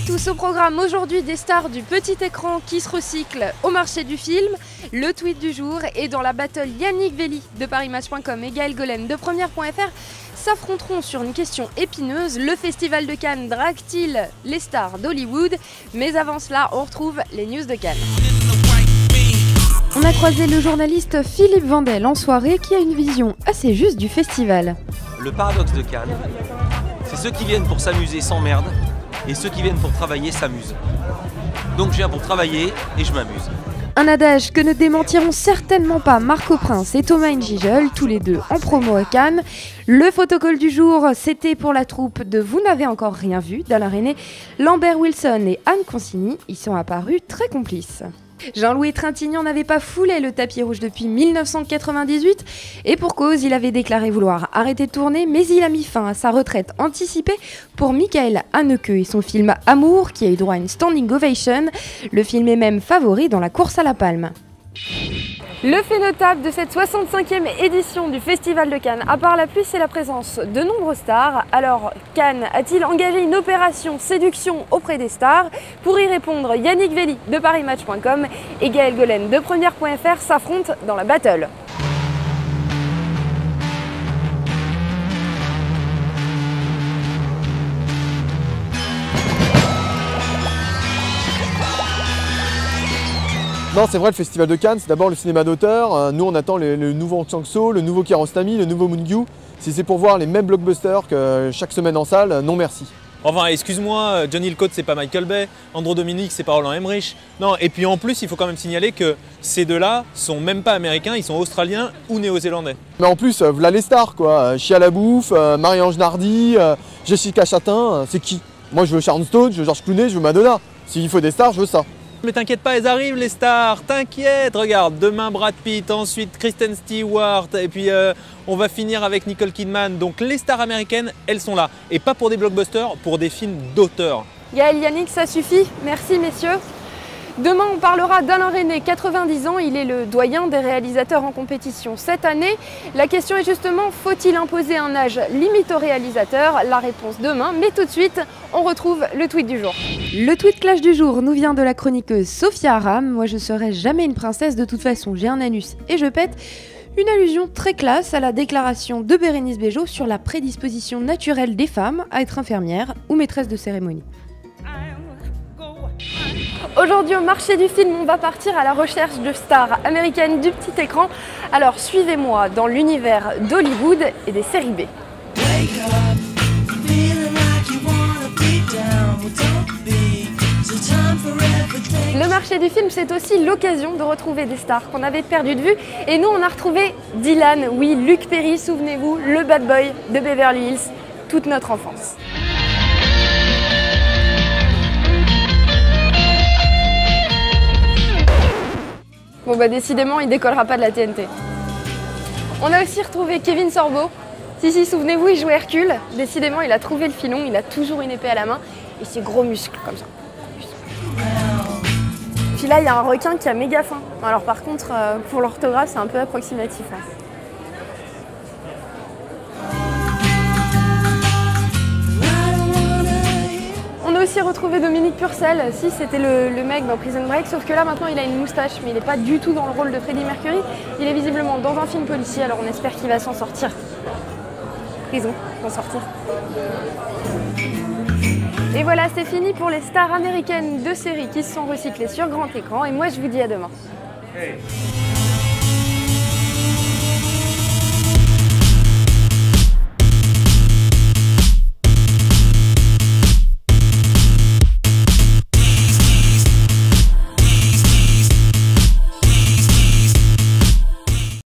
tous, au programme aujourd'hui des stars du petit écran qui se recyclent au marché du film, le tweet du jour et dans la battle Yannick Velli de ParisMatch.com et Gaël Golem de Première.fr s'affronteront sur une question épineuse. Le festival de Cannes drague-t-il les stars d'Hollywood? Mais avant cela, on retrouve les news de Cannes. On a croisé le journaliste Philippe Vandel en soirée qui a une vision assez juste du festival. Le paradoxe de Cannes, c'est ceux qui viennent pour s'amuser s'emmerdent et ceux qui viennent pour travailler s'amusent. Donc je viens pour travailler et je m'amuse. Un adage que ne démentiront certainement pas Marco Prince et Thomas N'Gijol, tous les deux en promo à Cannes. Le photocall du jour, c'était pour la troupe de Vous n'avez encore rien vu d'Alain Resnais. Lambert Wilson et Anne Consigny y sont apparus très complices. Jean-Louis Trintignant n'avait pas foulé le tapis rouge depuis 1998 et pour cause, il avait déclaré vouloir arrêter de tourner, mais il a mis fin à sa retraite anticipée pour Michael Haneke et son film Amour qui a eu droit à une standing ovation. Le film est même favori dans la course à la Palme. Le fait notable de cette 65e édition du Festival de Cannes, à part la pluie, c'est la présence de nombreuses stars. Alors, Cannes a-t-il engagé une opération séduction auprès des stars? Pour y répondre, Yannick Velli de ParisMatch.com et Gaël Golem de Première.fr s'affrontent dans la battle. Non, c'est vrai, le Festival de Cannes, c'est d'abord le cinéma d'auteur. Nous, on attend le nouveau Hong Sang-soo, le nouveau Kiarostami, le nouveau Moon-gyu. Si c'est pour voir les mêmes blockbusters que chaque semaine en salle, non merci. Enfin, excuse-moi, Johnny Hillcoat, c'est pas Michael Bay, Andrew Dominic, c'est pas Roland Emmerich. Non, et puis en plus, il faut quand même signaler que ces deux-là sont même pas américains, ils sont australiens ou néo-zélandais. Mais en plus, voilà les stars, quoi. Chia LaBouffe, Marie-Ange Nardi, Jessica Chastain, c'est qui? Moi, je veux Sharon Stone, je veux George Clooney, je veux Madonna. S'il faut des stars, je veux ça. Mais t'inquiète pas, elles arrivent les stars, t'inquiète, regarde, demain Brad Pitt, ensuite Kristen Stewart, et puis on va finir avec Nicole Kidman. Donc les stars américaines, elles sont là. Et pas pour des blockbusters, pour des films d'auteur. Gaël, Yannick, ça suffit. Merci messieurs. Demain, on parlera d'Alain Resnais, 90 ans, il est le doyen des réalisateurs en compétition. Cette année, la question est justement, faut-il imposer un âge limite aux réalisateurs? La réponse demain, mais tout de suite, on retrouve le tweet du jour. Le tweet clash du jour nous vient de la chroniqueuse Sophia Aram. Moi, je serai jamais une princesse, de toute façon, j'ai un anus et je pète. Une allusion très classe à la déclaration de Bérénice Bejo sur la prédisposition naturelle des femmes à être infirmières ou maîtresses de cérémonie. Aujourd'hui au marché du film, on va partir à la recherche de stars américaines du petit écran. Alors suivez-moi dans l'univers d'Hollywood et des séries B. Le marché du film, c'est aussi l'occasion de retrouver des stars qu'on avait perdues de vue. Et nous, on a retrouvé Dylan, oui, Luc Perry, souvenez-vous, le bad boy de Beverly Hills, toute notre enfance. Bon bah décidément, il décollera pas de la TNT. On a aussi retrouvé Kevin Sorbo. Si, souvenez-vous, il jouait Hercule. Décidément, il a trouvé le filon, il a toujours une épée à la main et ses gros muscles comme ça. Puis là, il y a un requin qui a méga faim. Alors par contre, pour l'orthographe, c'est un peu approximatif. Hein. On a aussi retrouvé Dominique Purcell, si c'était le mec dans Prison Break, sauf que là maintenant il a une moustache, mais il n'est pas du tout dans le rôle de Freddie Mercury, il est visiblement dans un film policier, alors on espère qu'il va s'en sortir. Prison, s'en sortir. Et voilà, c'est fini pour les stars américaines de séries qui se sont recyclées sur grand écran, et moi je vous dis à demain. Hey.